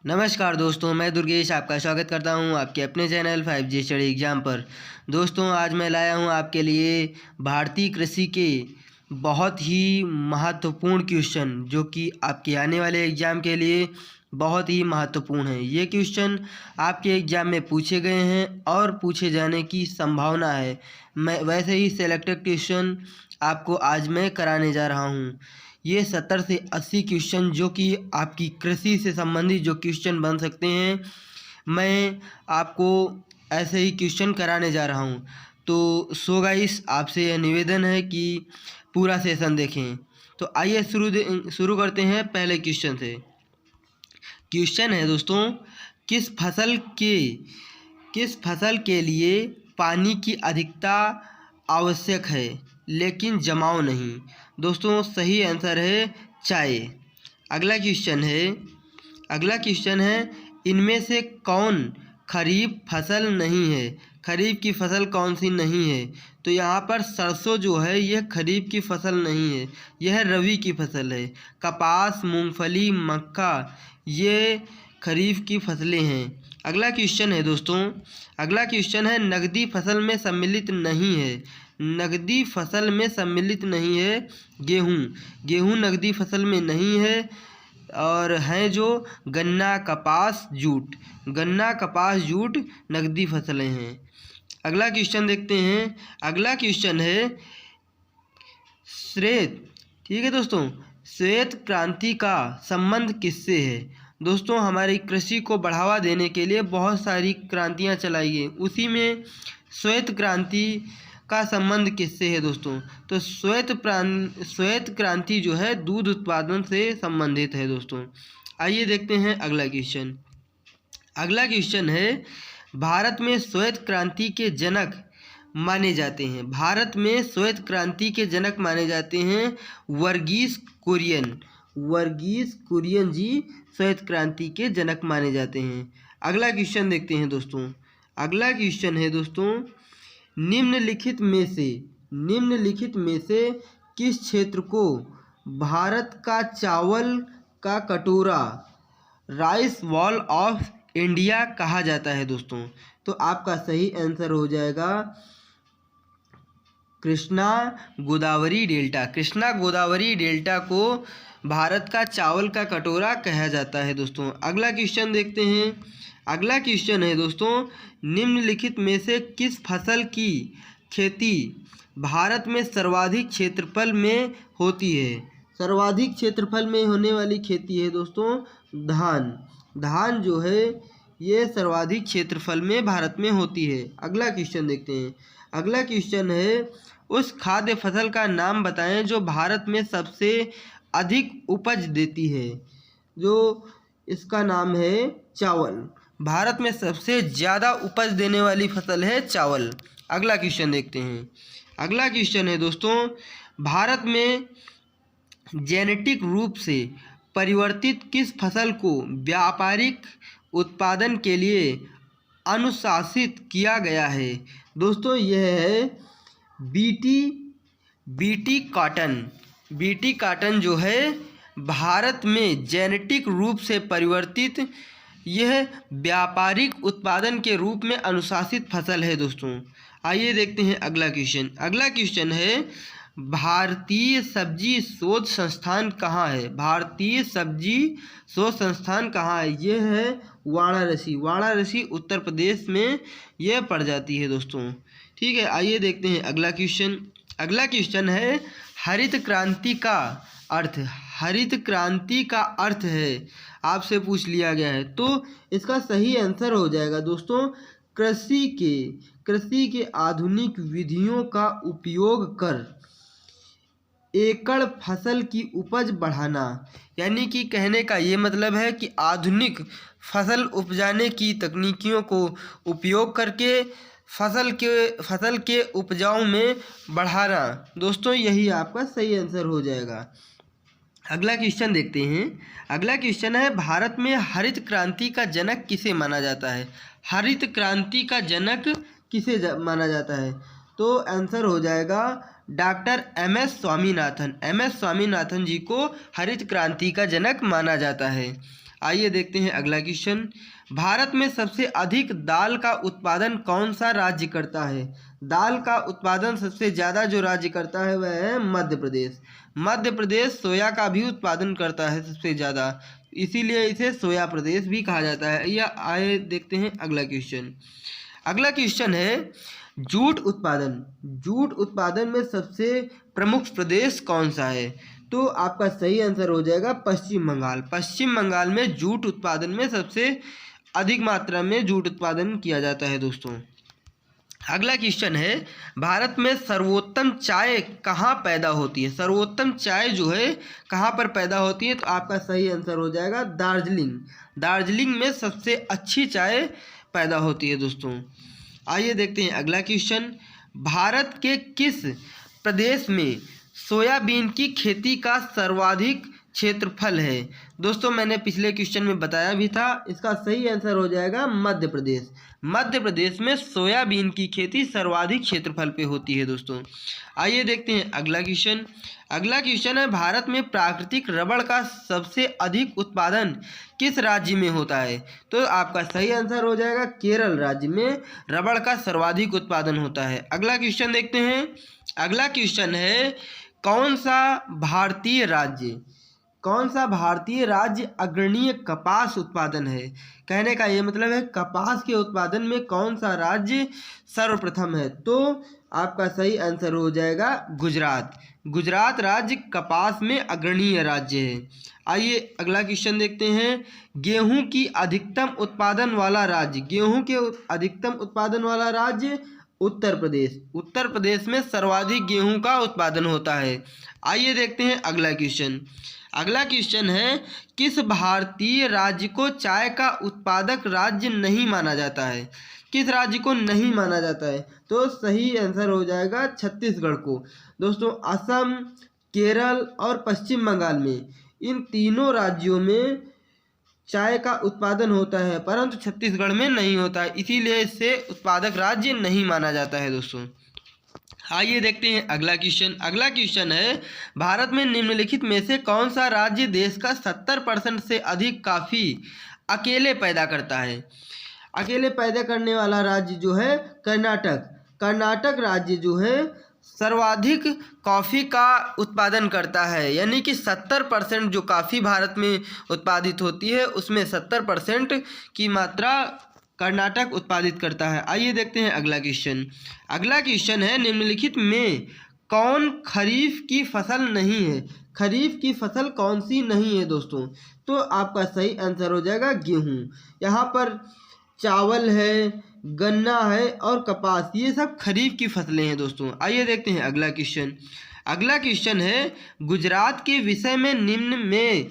नमस्कार दोस्तों, मैं दुर्गेश आपका स्वागत करता हूं आपके अपने चैनल 5G स्टडी एग्ज़ाम पर। दोस्तों, आज मैं लाया हूं आपके लिए भारतीय कृषि के बहुत ही महत्वपूर्ण क्वेश्चन, जो कि आपके आने वाले एग्ज़ाम के लिए बहुत ही महत्वपूर्ण है। ये क्वेश्चन आपके एग्ज़ाम में पूछे गए हैं और पूछे जाने की संभावना है। मैं वैसे ही सेलेक्टेड क्वेश्चन आपको आज मैं कराने जा रहा हूँ। ये 70 से 80 क्वेश्चन जो कि आपकी कृषि से संबंधित जो क्वेश्चन बन सकते हैं, मैं आपको ऐसे ही क्वेश्चन कराने जा रहा हूँ। तो गाइस, आपसे यह निवेदन है कि पूरा सेशन देखें। तो आइए शुरू करते हैं पहले क्वेश्चन से। क्वेश्चन है दोस्तों, किस फसल के लिए पानी की अधिकता आवश्यक है लेकिन जमाव नहीं? दोस्तों, सही आंसर है चाय। अगला क्वेश्चन है इनमें से कौन खरीफ फसल नहीं है? खरीफ की फसल कौन सी नहीं है? तो यहाँ पर सरसों जो है यह खरीफ की फसल नहीं है, यह रबी की फसल है। कपास, मूंगफली, मक्का ये खरीफ की फसलें हैं। अगला क्वेश्चन है दोस्तों, नकदी फसल में सम्मिलित नहीं है। नकदी फसल में सम्मिलित नहीं है गेहूँ नकदी फसल में नहीं है। और हैं जो गन्ना, कपास, जूट नकदी फसलें हैं। अगला क्वेश्चन देखते हैं। अगला क्वेश्चन है ठीक है दोस्तों, श्वेत क्रांति का संबंध किससे है? दोस्तों, हमारी कृषि को बढ़ावा देने के लिए बहुत सारी क्रांतियां चलाई गई, उसी में श्वेत क्रांति का संबंध किससे है दोस्तों? तो श्वेत क्रांति जो है दूध उत्पादन से संबंधित है दोस्तों। आइए देखते हैं अगला क्वेश्चन है भारत में श्वेत क्रांति के जनक माने जाते हैं। वर्गीस कुरियन जी श्वेत क्रांति के जनक माने जाते हैं। अगला क्वेश्चन देखते हैं दोस्तों। अगला क्वेश्चन है दोस्तों, निम्नलिखित में से किस क्षेत्र को भारत का चावल का कटोरा, राइस बॉल ऑफ इंडिया कहा जाता है दोस्तों? तो आपका सही आंसर हो जाएगा कृष्णा गोदावरी डेल्टा को भारत का चावल का कटोरा कहा जाता है दोस्तों। अगला क्वेश्चन देखते हैं। अगला क्वेश्चन है दोस्तों, निम्नलिखित में से किस फसल की खेती भारत में सर्वाधिक क्षेत्रफल में होती है? सर्वाधिक क्षेत्रफल में होने वाली खेती है दोस्तों धान जो है ये सर्वाधिक क्षेत्रफल में भारत में होती है। अगला क्वेश्चन देखते हैं। अगला क्वेश्चन है उस खाद्य फसल का नाम बताएं जो भारत में सबसे अधिक उपज देती है। जो इसका नाम है चावल। भारत में सबसे ज़्यादा उपज देने वाली फसल है चावल। अगला क्वेश्चन देखते हैं। अगला क्वेश्चन है दोस्तों, भारत में जेनेटिक रूप से परिवर्तित किस फसल को व्यापारिक उत्पादन के लिए अनुशासित किया गया है? दोस्तों, यह है बीटी कॉटन जो है भारत में जेनेटिक रूप से परिवर्तित यह व्यापारिक उत्पादन के रूप में अनुशासित फसल है दोस्तों। आइए देखते हैं अगला क्वेश्चन है भारतीय सब्जी शोध संस्थान कहाँ है? यह है वाराणसी उत्तर प्रदेश में यह पड़ जाती है दोस्तों। ठीक है, आइए देखते हैं अगला क्वेश्चन है हरित क्रांति का अर्थ है, आपसे पूछ लिया गया है। तो इसका सही आंसर हो जाएगा दोस्तों कृषि के आधुनिक विधियों का उपयोग कर एकड़ फसल की उपज बढ़ाना। यानी कि कहने का ये मतलब है कि आधुनिक फसल उपजाने की तकनीकियों को उपयोग करके फसल के उपजाऊ में बढ़ाना। दोस्तों, यही आपका सही आंसर हो जाएगा। अगला क्वेश्चन देखते हैं। अगला क्वेश्चन है भारत में हरित क्रांति का जनक किसे माना जाता है? हरित क्रांति का जनक किसे माना जाता है? तो आंसर हो जाएगा डॉक्टर एम.एस. स्वामीनाथन जी को हरित क्रांति का जनक माना जाता है। आइए देखते हैं अगला क्वेश्चन। भारत में सबसे अधिक दाल का उत्पादन कौन सा राज्य करता है? दाल का उत्पादन सबसे ज़्यादा जो राज्य करता है वह है मध्य प्रदेश। मध्य प्रदेश सोया का भी उत्पादन करता है सबसे ज़्यादा, इसीलिए इसे सोया प्रदेश भी कहा जाता है। या आइए देखते हैं अगला क्वेश्चन। अगला क्वेश्चन है जूट उत्पादन। जूट उत्पादन में सबसे प्रमुख प्रदेश कौन सा है? तो आपका सही आंसर हो जाएगा पश्चिम बंगाल। पश्चिम बंगाल में जूट उत्पादन में सबसे अधिक मात्रा में जूट उत्पादन किया जाता है दोस्तों। अगला क्वेश्चन है भारत में सर्वोत्तम चाय कहाँ पैदा होती है? सर्वोत्तम चाय जो है कहाँ पर पैदा होती है? तो आपका सही आंसर हो जाएगा दार्जिलिंग। दार्जिलिंग में सबसे अच्छी चाय पैदा होती है दोस्तों। आइए देखते हैं अगला क्वेश्चन। भारत के किस प्रदेश में सोयाबीन की खेती का सर्वाधिक क्षेत्रफल है? दोस्तों मैंने पिछले क्वेश्चन में बताया भी था, इसका सही आंसर हो जाएगा मध्य प्रदेश। मध्य प्रदेश में सोयाबीन की खेती सर्वाधिक क्षेत्रफल पे होती है दोस्तों। आइए देखते हैं अगला क्वेश्चन। अगला क्वेश्चन है भारत में प्राकृतिक रबड़ का सबसे अधिक उत्पादन किस राज्य में होता है? तो आपका सही आंसर हो जाएगा केरल राज्य में रबड़ का सर्वाधिक उत्पादन होता है। अगला क्वेश्चन देखते हैं। अगला क्वेश्चन है कौन सा भारतीय राज्य अग्रणीय कपास उत्पादन है? कहने का ये मतलब है कपास के उत्पादन में कौन सा राज्य सर्वप्रथम है? तो आपका सही आंसर हो जाएगा गुजरात। गुजरात राज्य कपास में अग्रणीय राज्य है। आइए अगला क्वेश्चन देखते हैं। गेहूं की अधिकतम उत्पादन वाला राज्य। गेहूं के अधिकतम उत्पादन वाला राज्य उत्तर प्रदेश। उत्तर प्रदेश में सर्वाधिक गेहूं का उत्पादन होता है। आइए देखते हैं अगला क्वेश्चन। अगला क्वेश्चन है किस भारतीय राज्य को चाय का उत्पादक राज्य नहीं माना जाता है? किस राज्य को नहीं माना जाता है? तो सही आंसर हो जाएगा छत्तीसगढ़ को। दोस्तों असम, केरल और पश्चिम बंगाल में इन तीनों राज्यों में चाय का उत्पादन होता है, परंतु छत्तीसगढ़ में नहीं होता है, इसीलिए इसे उत्पादक राज्य नहीं माना जाता है दोस्तों। आइए देखते हैं अगला क्वेश्चन। अगला क्वेश्चन है भारत में निम्नलिखित में से कौन सा राज्य देश का 70% से अधिक कॉफ़ी अकेले पैदा करता है? अकेले पैदा करने वाला राज्य जो है कर्नाटक। कर्नाटक राज्य जो है सर्वाधिक कॉफ़ी का उत्पादन करता है, यानी कि 70% जो कॉफ़ी भारत में उत्पादित होती है उसमें 70% की मात्रा कर्नाटक उत्पादित करता है। आइए देखते हैं अगला क्वेश्चन। अगला क्वेश्चन है निम्नलिखित में कौन खरीफ की फसल नहीं है? खरीफ की फसल कौन सी नहीं है दोस्तों? तो आपका सही आंसर हो जाएगा गेहूँ। यहाँ पर चावल है, गन्ना है और कपास, ये सब खरीफ की फसलें हैं दोस्तों। आइए देखते हैं अगला क्वेश्चन। अगला क्वेश्चन है गुजरात के विषय में निम्न में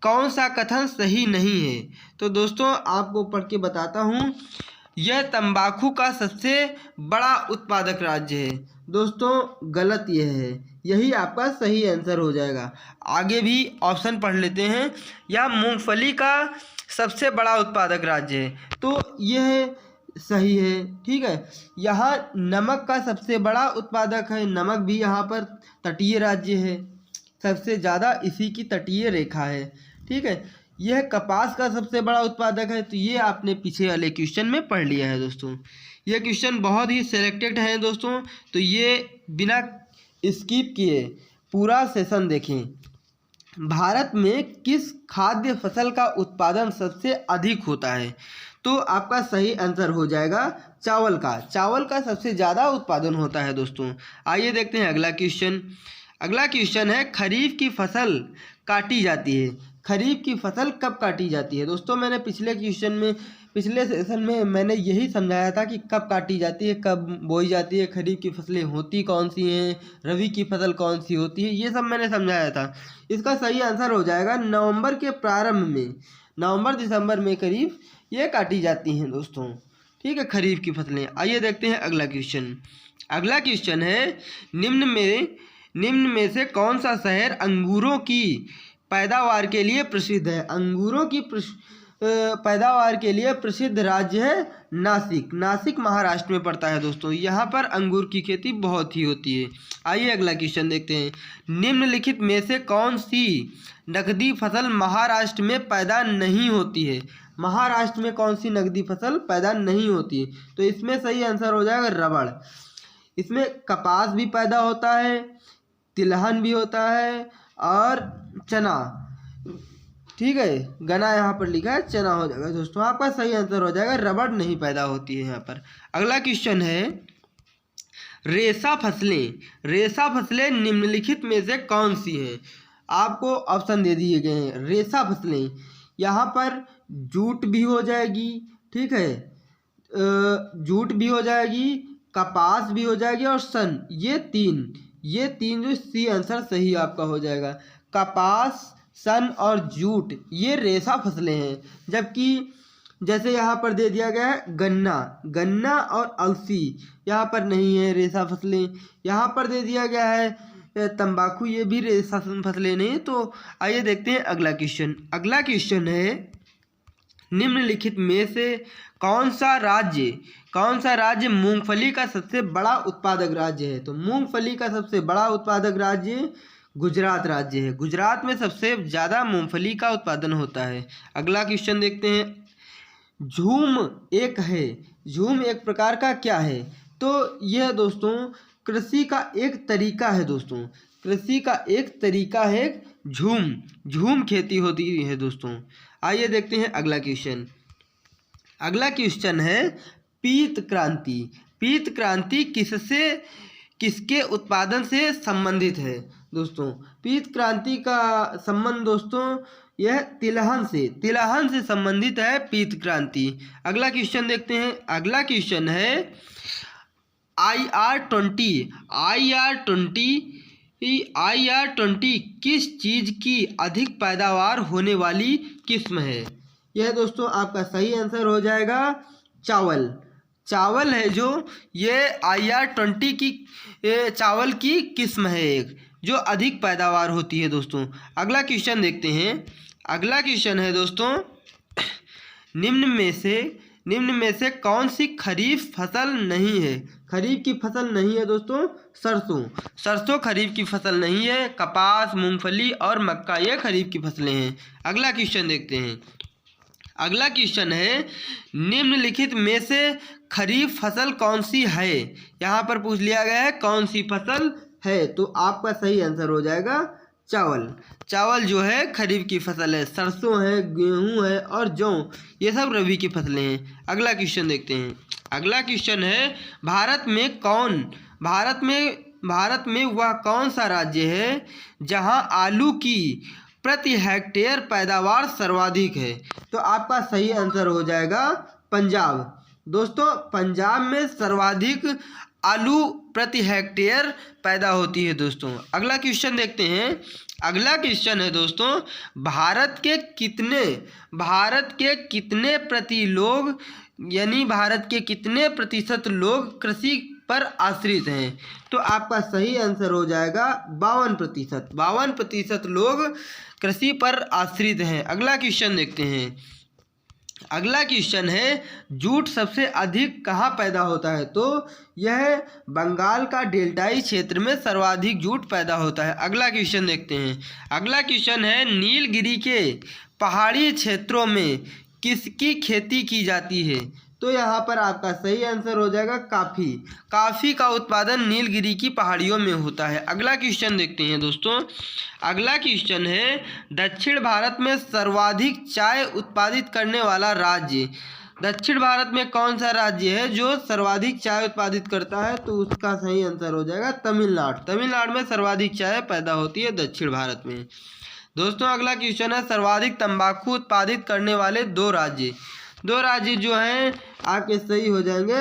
कौन सा कथन सही नहीं है? तो दोस्तों आपको पढ़ के बताता हूँ। यह तंबाकू का सबसे बड़ा उत्पादक राज्य है। दोस्तों गलत यह है, यही आपका सही आंसर हो जाएगा। आगे भी ऑप्शन पढ़ लेते हैं। यह मूंगफली का सबसे बड़ा उत्पादक राज्य है, तो यह सही है। ठीक है, यहाँ नमक का सबसे बड़ा उत्पादक है, नमक भी यहाँ पर तटीय राज्य है, सबसे ज़्यादा इसी की तटीय रेखा है। ठीक है, यह कपास का सबसे बड़ा उत्पादक है, तो ये आपने पीछे वाले क्वेश्चन में पढ़ लिया है दोस्तों। ये क्वेश्चन बहुत ही सिलेक्टेड है दोस्तों, तो ये बिना स्किप किए पूरा सेशन देखें। भारत में किस खाद्य फसल का उत्पादन सबसे अधिक होता है? तो आपका सही आंसर हो जाएगा चावल का। चावल का सबसे ज़्यादा उत्पादन होता है दोस्तों। आइए देखते हैं अगला क्वेश्चन। अगला क्वेश्चन है खरीफ की फसल काटी जाती है। खरीफ की फसल कब काटी जाती है? दोस्तों मैंने पिछले सेशन में मैंने यही समझाया था कि कब काटी जाती है, कब बोई जाती है, खरीफ की फसलें होती कौन सी हैं, रबी की फसल कौन सी होती है, ये सब मैंने समझाया था। इसका सही आंसर हो जाएगा नवंबर के प्रारंभ में, नवंबर दिसंबर में करीब ये काटी जाती हैं दोस्तों। ठीक है, खरीफ की फसलें। आइए देखते हैं अगला क्वेश्चन। अगला क्वेश्चन है निम्न में से कौन सा शहर अंगूरों की पैदावार के लिए प्रसिद्ध है? अंगूरों की पैदावार के लिए प्रसिद्ध राज्य है नासिक। नासिक महाराष्ट्र में पड़ता है दोस्तों। यहाँ पर अंगूर की खेती बहुत ही होती है। आइए अगला क्वेश्चन देखते हैं। निम्नलिखित में से कौन सी नकदी फसल महाराष्ट्र में पैदा नहीं होती है? महाराष्ट्र में कौन सी नकदी फसल पैदा नहीं होती है? तो इसमें सही आंसर हो जाएगा रबड़। इसमें कपास भी पैदा होता है, तिलहन भी होता है और चना, ठीक है, गन्ना यहाँ पर लिखा है, चना हो जाएगा दोस्तों। आपका सही आंसर हो जाएगा रबड़ नहीं पैदा होती है यहाँ पर। अगला क्वेश्चन है रेशा फसलें। रेशा फसलें निम्नलिखित में से कौन सी हैं? आपको ऑप्शन दे दिए गए हैं। रेशा फसलें यहाँ पर जूट भी हो जाएगी, ठीक है, जूट भी हो जाएगी, कपास भी हो जाएगी और सन। ये तीन जो सी आंसर सही आपका हो जाएगा। कपास, सन और जूट ये रेशा फसलें हैं। जबकि जैसे यहाँ पर दे दिया गया है गन्ना और अलसी, यहाँ पर नहीं है रेशा फसलें। यहाँ पर दे दिया गया है तंबाकू, ये भी रेशा फसलें नहीं। तो आइए देखते हैं अगला क्वेश्चन। अगला क्वेश्चन है निम्नलिखित में से कौन सा राज्य मूंगफली का सबसे बड़ा उत्पादक राज्य है? तो मूंगफली का सबसे बड़ा उत्पादक राज्य गुजरात राज्य है। गुजरात में सबसे ज़्यादा मूंगफली का उत्पादन होता है। अगला क्वेश्चन देखते हैं। झूम एक प्रकार का क्या है? तो यह दोस्तों कृषि का एक तरीका है दोस्तों। कृषि का एक तरीका है झूम खेती होती है दोस्तों। आइए देखते हैं अगला क्वेश्चन। अगला क्वेश्चन है पीत क्रांति किसके उत्पादन से संबंधित है दोस्तों? पीत क्रांति का संबंध दोस्तों यह तिलहन से संबंधित है पीत क्रांति। अगला क्वेश्चन देखते हैं। अगला क्वेश्चन है IR20 किस चीज़ की अधिक पैदावार होने वाली किस्म है? यह दोस्तों आपका सही आंसर हो जाएगा चावल है जो ये IR20 की चावल की किस्म है एक, जो अधिक पैदावार होती है दोस्तों। अगला क्वेश्चन देखते हैं। अगला क्वेश्चन है दोस्तों निम्न में से कौन सी खरीफ फसल नहीं है? खरीफ की फसल नहीं है दोस्तों सरसों खरीफ की फसल नहीं है। कपास, मूंगफली और मक्का ये खरीफ की फसलें हैं। अगला क्वेश्चन देखते हैं। अगला क्वेश्चन है निम्नलिखित में से खरीफ फसल कौन सी है? यहाँ पर पूछ लिया गया है कौन सी फसल है, तो आपका सही आंसर हो जाएगा चावल जो है खरीफ की फसल है। सरसों है, गेहूं है और जौ ये सब रबी की फसलें हैं। अगला क्वेश्चन देखते हैं। अगला क्वेश्चन है भारत में वह कौन सा राज्य है जहां आलू की प्रति हेक्टेयर पैदावार सर्वाधिक है? तो आपका सही आंसर हो जाएगा पंजाब। दोस्तों पंजाब में सर्वाधिक आलू प्रति हेक्टेयर पैदा होती है दोस्तों। अगला क्वेश्चन देखते हैं। अगला क्वेश्चन है दोस्तों भारत के कितने प्रतिशत लोग कृषि पर आश्रित हैं? तो आपका सही आंसर हो जाएगा 52% लोग कृषि पर आश्रित हैं। अगला क्वेश्चन देखते हैं। अगला क्वेश्चन है जूट सबसे अधिक कहाँ पैदा होता है? तो यह बंगाल का डेल्टाई क्षेत्र में सर्वाधिक जूट पैदा होता है। अगला क्वेश्चन देखते हैं। अगला क्वेश्चन है नीलगिरी के पहाड़ी क्षेत्रों में किसकी खेती की जाती है? तो यहाँ पर आपका सही आंसर हो जाएगा काफ़ी का उत्पादन नीलगिरी की पहाड़ियों में होता है। अगला क्वेश्चन देखते हैं दोस्तों। अगला क्वेश्चन है दक्षिण भारत में सर्वाधिक चाय उत्पादित करने वाला राज्य। दक्षिण भारत में कौन सा राज्य है जो सर्वाधिक चाय उत्पादित करता है? तो उसका सही आंसर हो जाएगा तमिलनाडु में सर्वाधिक चाय पैदा होती है दक्षिण भारत में। दोस्तों अगला क्वेश्चन है सर्वाधिक तंबाकू उत्पादित करने वाले दो राज्य जो हैं आपके सही हो जाएंगे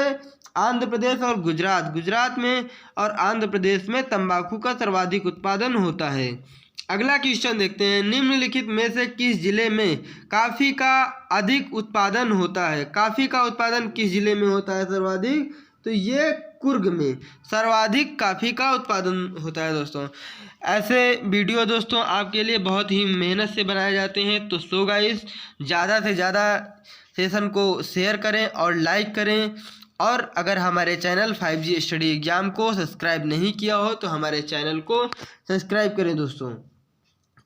आंध्र प्रदेश और गुजरात में और आंध्र प्रदेश में तंबाकू का सर्वाधिक उत्पादन होता है। अगला क्वेश्चन देखते हैं निम्नलिखित में से किस जिले में कॉफ़ी का अधिक उत्पादन होता है? कॉफ़ी का उत्पादन किस जिले में होता है सर्वाधिक? तो ये कुर्ग में सर्वाधिक कॉफ़ी का उत्पादन होता है दोस्तों। ऐसे वीडियो दोस्तों आपके लिए बहुत ही मेहनत से बनाए जाते हैं। तो सो गाइस, ज़्यादा से ज़्यादा सेशन को शेयर करें और लाइक करें। और अगर हमारे चैनल 5G स्टडी एग्जाम को सब्सक्राइब नहीं किया हो तो हमारे चैनल को सब्सक्राइब करें दोस्तों।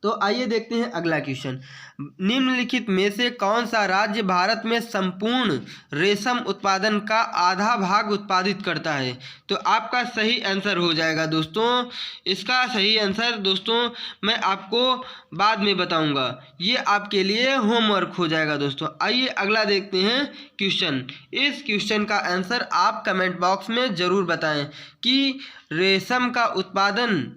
तो आइए देखते हैं अगला क्वेश्चन। निम्नलिखित में से कौन सा राज्य भारत में संपूर्ण रेशम उत्पादन का आधा भाग उत्पादित करता है? तो आपका सही आंसर हो जाएगा दोस्तों। इसका सही आंसर दोस्तों मैं आपको बाद में बताऊंगा, ये आपके लिए होमवर्क हो जाएगा दोस्तों। आइए अगला देखते हैं क्वेश्चन। इस क्वेश्चन का आंसर आप कमेंट बॉक्स में ज़रूर बताएं कि रेशम का उत्पादन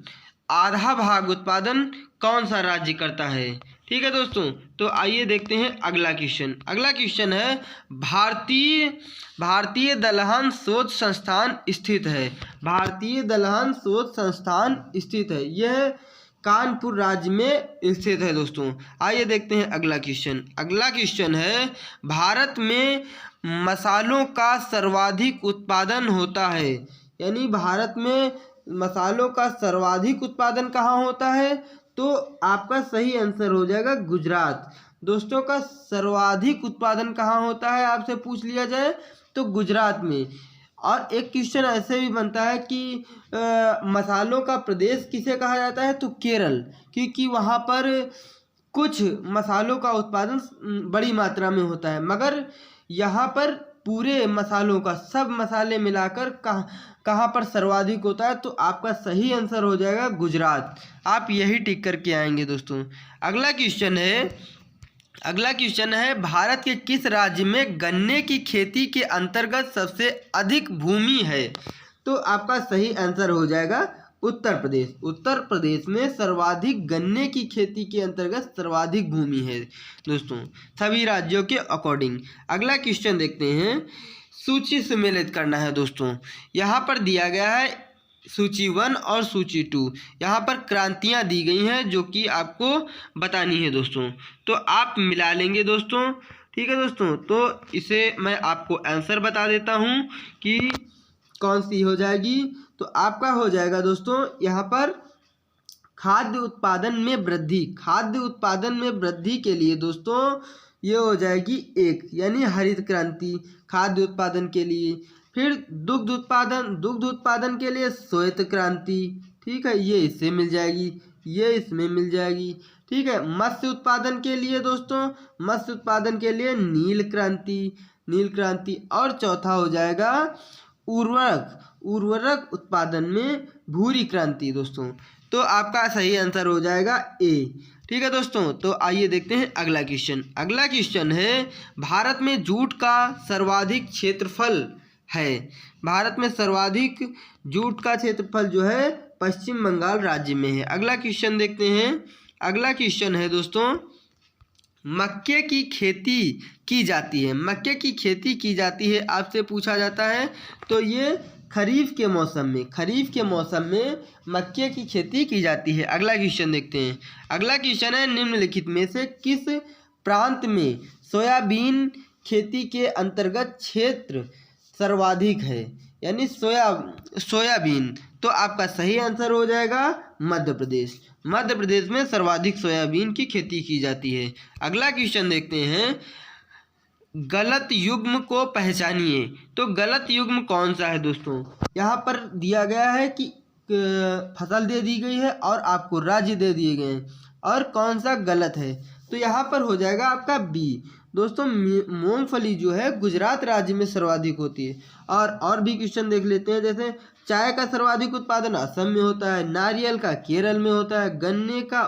आधा भाग उत्पादन कौन सा राज्य करता है। ठीक है दोस्तों, तो आइए देखते हैं अगला क्वेश्चन। अगला क्वेश्चन है भारतीय दलहन शोध संस्थान स्थित है। भारतीय दलहन शोध संस्थान स्थित है, यह कानपुर राज्य में स्थित है दोस्तों। आइए देखते हैं अगला क्वेश्चन। अगला क्वेश्चन है भारत में मसालों का सर्वाधिक उत्पादन होता है। यानी भारत में मसालों का सर्वाधिक उत्पादन कहाँ होता है? तो आपका सही आंसर हो जाएगा गुजरात। दोस्तों का सर्वाधिक उत्पादन कहाँ होता है आपसे पूछ लिया जाए तो गुजरात में। और एक क्वेश्चन ऐसे भी बनता है कि मसालों का प्रदेश किसे कहा जाता है? तो केरल, क्योंकि वहाँ पर कुछ मसालों का उत्पादन बड़ी मात्रा में होता है। मगर यहाँ पर पूरे मसालों का सब मसाले मिलाकर कहाँ पर सर्वाधिक होता है? तो आपका सही आंसर हो जाएगा गुजरात। आप यही टिक करके आएंगे दोस्तों। अगला क्वेश्चन है भारत के किस राज्य में गन्ने की खेती के अंतर्गत सबसे अधिक भूमि है? तो आपका सही आंसर हो जाएगा उत्तर प्रदेश। उत्तर प्रदेश में सर्वाधिक गन्ने की खेती के अंतर्गत सर्वाधिक भूमि है दोस्तों, सभी राज्यों के अकॉर्डिंग। अगला क्वेश्चन देखते हैं। सूची सम्मिलित करना है दोस्तों। यहाँ पर दिया गया है सूची 1 और सूची 2। यहाँ पर क्रांतियाँ दी गई हैं जो कि आपको बतानी है दोस्तों। तो आप मिला लेंगे दोस्तों। ठीक है दोस्तों, तो इसे मैं आपको आंसर बता देता हूँ कि कौन सी हो जाएगी। तो आपका हो जाएगा दोस्तों यहाँ पर खाद्य उत्पादन में वृद्धि। खाद्य उत्पादन में वृद्धि के लिए दोस्तों ये हो जाएगी 1, यानी हरित क्रांति खाद्य उत्पादन के लिए। फिर दुग्ध उत्पादन के लिए श्वेत क्रांति। ठीक है, ये इससे मिल जाएगी, ये इसमें मिल जाएगी। ठीक है, मत्स्य उत्पादन के लिए दोस्तों, मत्स्य उत्पादन के लिए नील क्रांति। और चौथा हो जाएगा उर्वरक उत्पादन में भूरी क्रांति दोस्तों। तो आपका सही आंसर हो जाएगा ए। ठीक है दोस्तों, तो आइए देखते हैं अगला क्वेश्चन। अगला क्वेश्चन है भारत में जूट का सर्वाधिक क्षेत्रफल है। भारत में सर्वाधिक जूट का क्षेत्रफल जो है पश्चिम बंगाल राज्य में है। अगला क्वेश्चन देखते हैं। अगला क्वेश्चन है दोस्तों मक्के की खेती की जाती है। मक्के की खेती की जाती है आपसे पूछा जाता है। तो ये खरीफ के मौसम में मक्के की खेती की जाती है। अगला क्वेश्चन देखते हैं। अगला क्वेश्चन है निम्नलिखित में से किस प्रांत में सोयाबीन खेती के अंतर्गत क्षेत्र सर्वाधिक है? यानी सोयाबीन। तो आपका सही आंसर हो जाएगा मध्य प्रदेश। मध्य प्रदेश में सर्वाधिक सोयाबीन की खेती की जाती है। अगला क्वेश्चन देखते हैं गलत युग्म को पहचानिए। तो गलत युग्म कौन सा है दोस्तों? यहाँ पर दिया गया है कि फसल दे दी गई है और आपको राज्य दे दिए गए हैं और कौन सा गलत है। तो यहाँ पर हो जाएगा आपका बी। दोस्तों मूंगफली जो है गुजरात राज्य में सर्वाधिक होती है। और भी क्वेश्चन देख लेते हैं। जैसे चाय का सर्वाधिक उत्पादन असम में होता है, नारियल का केरल में होता है, गन्ने का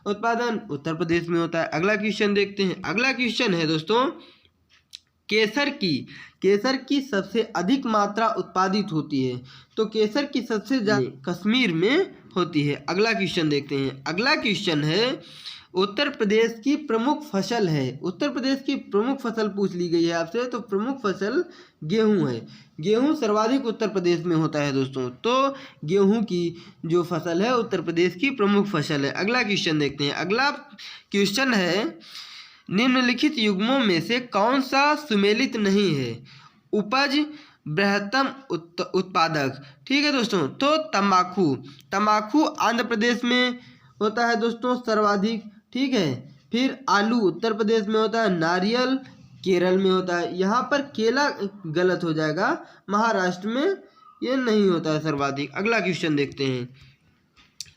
उत्पादन उत्तर प्रदेश में होता है। अगला क्वेश्चन देखते हैं। अगला क्वेश्चन है दोस्तों केसर की सबसे अधिक मात्रा उत्पादित होती है। तो केसर की सबसे ज्यादा कश्मीर में होती है। अगला क्वेश्चन देखते हैं। अगला क्वेश्चन है उत्तर प्रदेश की प्रमुख फसल है। उत्तर प्रदेश की प्रमुख फसल पूछ ली गई है आपसे। तो प्रमुख फसल गेहूं है। गेहूं सर्वाधिक उत्तर प्रदेश में होता है दोस्तों। तो गेहूं की जो फसल है उत्तर प्रदेश की प्रमुख फसल है। अगला क्वेश्चन देखते हैं। अगला क्वेश्चन है निम्नलिखित युग्मों में से कौन सा सुमेलित नहीं है? उपज, बृहत्तम उत्पादक। ठीक है दोस्तों, तो तंबाकू आंध्र प्रदेश में होता है दोस्तों सर्वाधिक। ठीक है, फिर आलू उत्तर प्रदेश में होता है, नारियल केरल में होता है। यहाँ पर केला गलत हो जाएगा, महाराष्ट्र में ये नहीं होता है सर्वाधिक। अगला क्वेश्चन देखते हैं।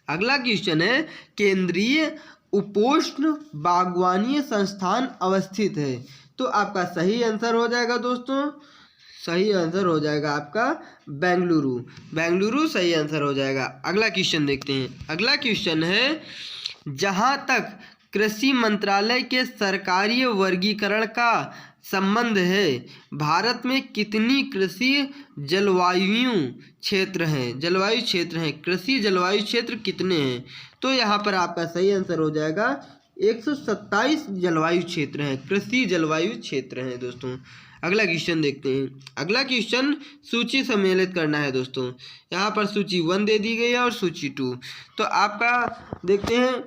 अगला क्वेश्चन है, केंद्रीय उपोष्ण बागवानी संस्थान अवस्थित है। तो आपका सही आंसर हो जाएगा दोस्तों, सही आंसर हो जाएगा आपका बेंगलुरु सही आंसर हो जाएगा। अगला क्वेश्चन देखते हैं। अगला क्वेश्चन है, जहां तक कृषि मंत्रालय के सरकारी वर्गीकरण का संबंध है, भारत में कितनी कृषि जलवायु क्षेत्र हैं? कृषि जलवायु क्षेत्र कितने हैं? तो यहाँ पर आपका सही आंसर हो जाएगा 127 जलवायु क्षेत्र हैं, कृषि जलवायु क्षेत्र हैं दोस्तों। अगला क्वेश्चन देखते हैं। अगला क्वेश्चन सूची सम्मिलित करना है दोस्तों। यहाँ पर सूची 1 दे दी गई है और सूची 2। तो आपका देखते हैं,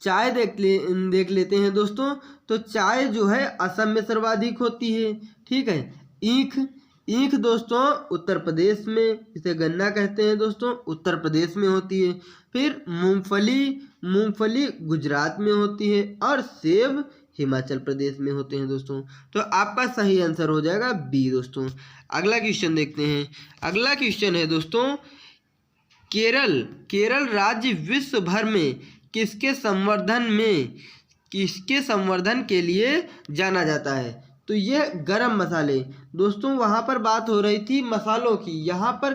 चाय देख लेते हैं दोस्तों। तो चाय जो है असम में सर्वाधिक होती है। ठीक है, ईख दोस्तों उत्तर प्रदेश में, इसे गन्ना कहते हैं दोस्तों, उत्तर प्रदेश में होती है। फिर मूंगफली गुजरात में होती है और सेब हिमाचल प्रदेश में होते हैं दोस्तों। तो आपका सही आंसर हो जाएगा बी दोस्तों। अगला क्वेश्चन देखते हैं। अगला क्वेश्चन है दोस्तों, केरल राज्य विश्व भर में किसके संवर्धन के लिए जाना जाता है? तो ये गरम मसाले दोस्तों, वहाँ पर बात हो रही थी मसालों की, यहाँ पर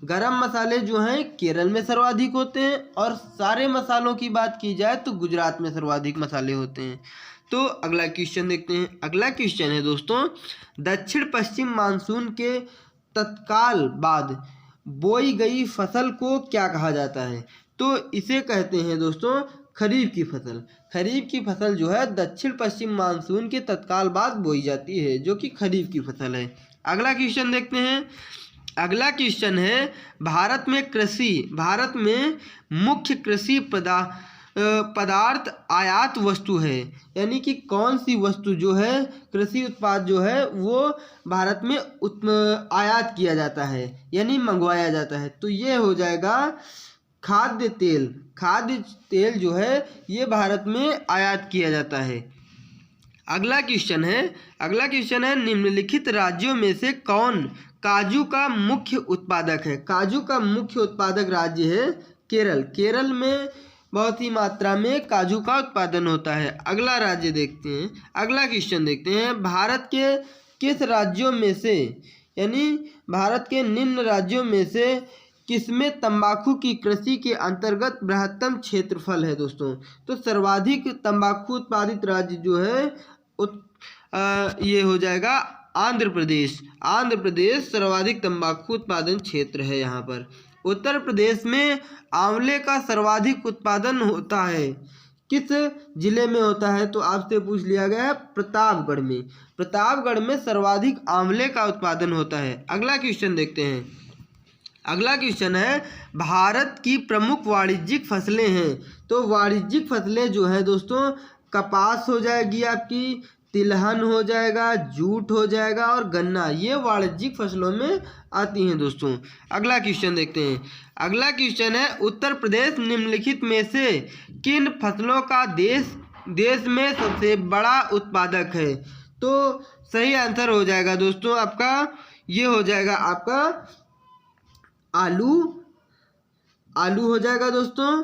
गरम मसाले जो हैं केरल में सर्वाधिक होते हैं, और सारे मसालों की बात की जाए तो गुजरात में सर्वाधिक मसाले होते हैं। तो अगला क्वेश्चन देखते हैं। अगला क्वेश्चन है दोस्तों, दक्षिण पश्चिम मानसून के तत्काल बाद बोई गई फसल को क्या कहा जाता है? तो इसे कहते हैं दोस्तों खरीफ की फसल। खरीफ की फसल जो है दक्षिण पश्चिम मानसून के तत्काल बाद बोई जाती है, जो कि खरीफ की फसल है। अगला क्वेश्चन देखते हैं। अगला क्वेश्चन है, भारत में मुख्य कृषि पदार्थ आयात वस्तु है, यानी कि कौन सी वस्तु जो है, कृषि उत्पाद जो है वो भारत में आयात किया जाता है, यानी मंगवाया जाता है। तो ये हो जाएगा खाद्य तेल जो है ये भारत में आयात किया जाता है। अगला क्वेश्चन है, निम्नलिखित राज्यों में से कौन काजू का मुख्य उत्पादक है? काजू का मुख्य उत्पादक राज्य है केरल में बहुत ही मात्रा में काजू का उत्पादन होता है। अगला राज्य देखते हैं। अगला क्वेश्चन देखते हैं, भारत के किस राज्यों में से, यानी भारत के निम्न राज्यों में से किसमें तंबाकू की कृषि के अंतर्गत बृहत्तम क्षेत्रफल है दोस्तों? तो सर्वाधिक तंबाकू उत्पादित राज्य जो है ये हो जाएगा आंध्र प्रदेश सर्वाधिक तंबाकू उत्पादन क्षेत्र है यहाँ पर। उत्तर प्रदेश में आंवले का सर्वाधिक उत्पादन होता है, किस जिले में होता है? तो आपसे पूछ लिया गया है प्रतापगढ़ में सर्वाधिक आंवले का उत्पादन होता है। अगला क्वेश्चन देखते हैं। अगला क्वेश्चन है, भारत की प्रमुख वाणिज्यिक फसलें हैं। तो वाणिज्यिक फसलें जो है दोस्तों, कपास हो जाएगी आपकी, तिलहन हो जाएगा, जूट हो जाएगा और गन्ना, ये वाणिज्यिक फसलों में आती हैं दोस्तों। अगला क्वेश्चन देखते हैं। अगला क्वेश्चन है, उत्तर प्रदेश निम्नलिखित में से किन फसलों का देश में सबसे बड़ा उत्पादक है? तो सही आंसर हो जाएगा दोस्तों आपका, ये हो जाएगा आपका आलू हो जाएगा दोस्तों,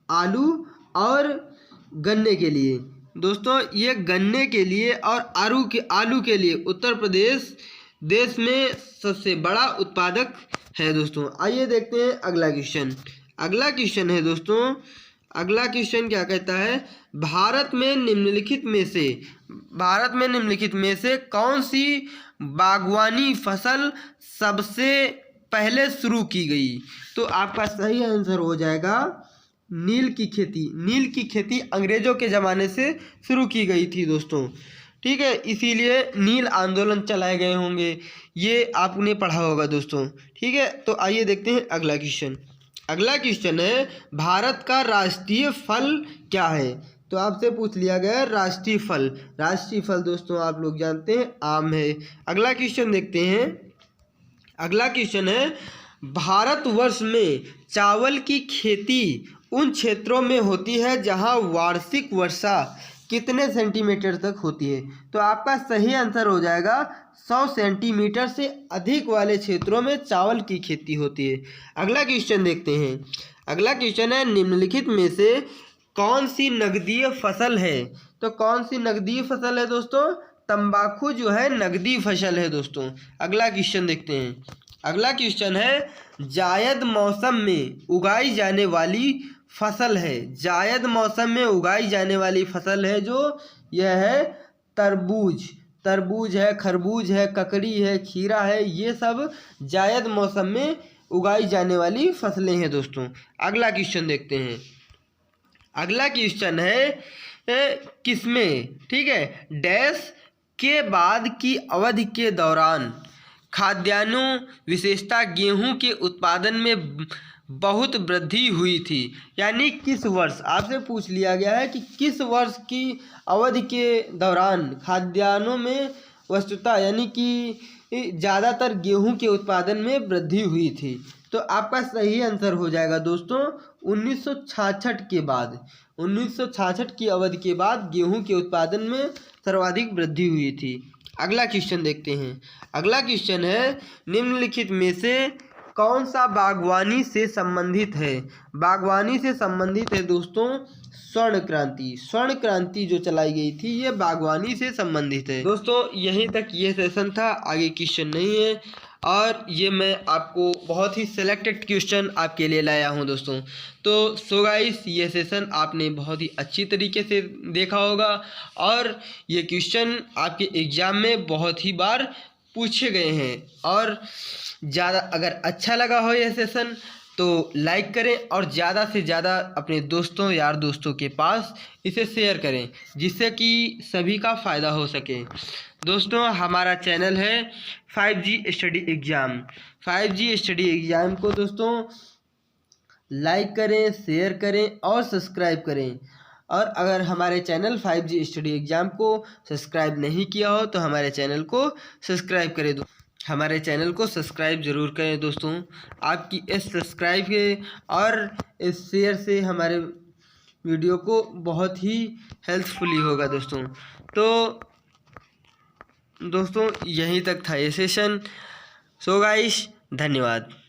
आलू और गन्ने के लिए दोस्तों, ये गन्ने के लिए और आलू के लिए उत्तर प्रदेश देश में सबसे बड़ा उत्पादक है दोस्तों। आइए देखते हैं अगला क्वेश्चन। अगला क्वेश्चन है दोस्तों, अगला क्वेश्चन क्या कहता है, भारत में निम्नलिखित में से कौन सी बागवानी फसल सबसे पहले शुरू की गई? तो आपका सही आंसर हो जाएगा नील की खेती अंग्रेजों के ज़माने से शुरू की गई थी दोस्तों। ठीक है, इसीलिए नील आंदोलन चलाए गए होंगे, ये आपने पढ़ा होगा दोस्तों। ठीक है, तो आइए देखते हैं अगला क्वेश्चन। अगला क्वेश्चन है, भारत का राष्ट्रीय फल क्या है? तो आपसे पूछ लिया गया राष्ट्रीय फल। राष्ट्रीय फल दोस्तों आप लोग जानते हैं आम है। अगला क्वेश्चन देखते हैं। अगला क्वेश्चन है भारतवर्ष में चावल की खेती उन क्षेत्रों में होती है जहां वार्षिक वर्षा कितने सेंटीमीटर तक होती है। तो आपका सही आंसर हो जाएगा 100 सेंटीमीटर से अधिक वाले क्षेत्रों में चावल की खेती होती है। अगला क्वेश्चन देखते हैं। अगला क्वेश्चन है निम्नलिखित में से कौन सी नगदीय फसल है। तो कौन सी नगदीय फसल है दोस्तों, तंबाकू जो है नगदी फसल है दोस्तों। अगला क्वेश्चन देखते हैं। अगला क्वेश्चन है जायद मौसम में उगाई जाने वाली फसल है। जायद मौसम में उगाई जाने वाली फसल है जो यह है तरबूज। तरबूज है, खरबूज है, ककड़ी है, खीरा है, ये सब जायद मौसम में उगाई जाने वाली फसलें हैं दोस्तों। अगला क्वेश्चन देखते हैं। अगला क्वेश्चन है किसमें, ठीक है, डैश के बाद की अवधि के दौरान खाद्यान्नों विशेषता गेहूं के उत्पादन में बहुत वृद्धि हुई थी। यानी किस वर्ष, आपसे पूछ लिया गया है कि किस वर्ष की अवधि के दौरान खाद्यान्नों में वस्तुतः यानी कि ज़्यादातर गेहूं के उत्पादन में वृद्धि हुई थी। तो आपका सही आंसर हो जाएगा दोस्तों 1966 के बाद। 1966 की अवधि के बाद गेहूं के उत्पादन में सर्वाधिक वृद्धि हुई थी। अगला क्वेश्चन देखते हैं। अगला क्वेश्चन है निम्नलिखित में से कौन सा बागवानी से संबंधित है। बागवानी से संबंधित है दोस्तों स्वर्ण क्रांति। स्वर्ण क्रांति जो चलाई गई थी ये बागवानी से संबंधित है दोस्तों। यहीं तक ये सेशन था, आगे क्वेश्चन नहीं है। और ये मैं आपको बहुत ही सिलेक्टेड क्वेश्चन आपके लिए लाया हूँ दोस्तों। तो सो गाइस ये सेशन आपने बहुत ही अच्छी तरीके से देखा होगा और ये क्वेश्चन आपके एग्ज़ाम में बहुत ही बार पूछे गए हैं। और ज़्यादा अगर अच्छा लगा हो यह सेशन तो लाइक करें और ज़्यादा से ज़्यादा अपने दोस्तों यार दोस्तों के पास इसे शेयर करें जिससे कि सभी का फ़ायदा हो सके। दोस्तों हमारा चैनल है 5G study exam. 5G study exam को दोस्तों लाइक करें, शेयर करें और सब्सक्राइब करें। और अगर हमारे चैनल 5G स्टडी एग्ज़ाम को सब्सक्राइब नहीं किया हो तो हमारे चैनल को सब्सक्राइब करें। हमारे चैनल को सब्सक्राइब ज़रूर करें दोस्तों। आपकी इस सब्सक्राइब के और इस शेयर से हमारे वीडियो को बहुत ही हेल्पफुली होगा दोस्तों। तो दोस्तों यहीं तक था ये सेशन। सो गाइस धन्यवाद।